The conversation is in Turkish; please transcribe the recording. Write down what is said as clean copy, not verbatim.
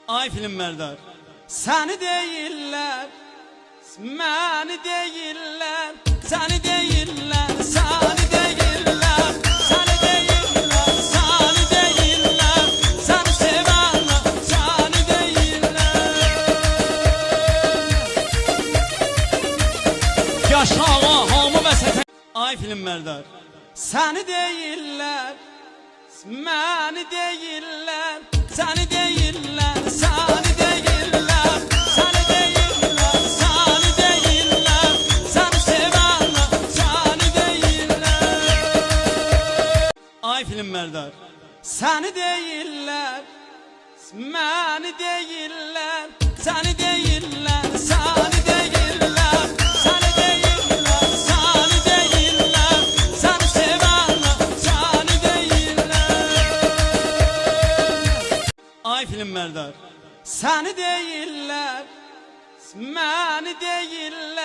Ay film Merdar, seni değiller, beni değiller, seni değiller, seni değiller, seni değiller, seni değiller, seni sevenler, seni değiller. Yaşağa hamı ve seten. Ay film Merdar, seni değiller, beni değiller, seni değiller, seni değiller, seni değiller, seni değiller, seni sevenler, seni değiller. Ay film Merdar, seni değiller, beni değiller, seni değiller, seni değiller, seni değiller, seni değiller, seni sevenler, seni değiller. Ay film Merdar, seni değiller, beni değiller.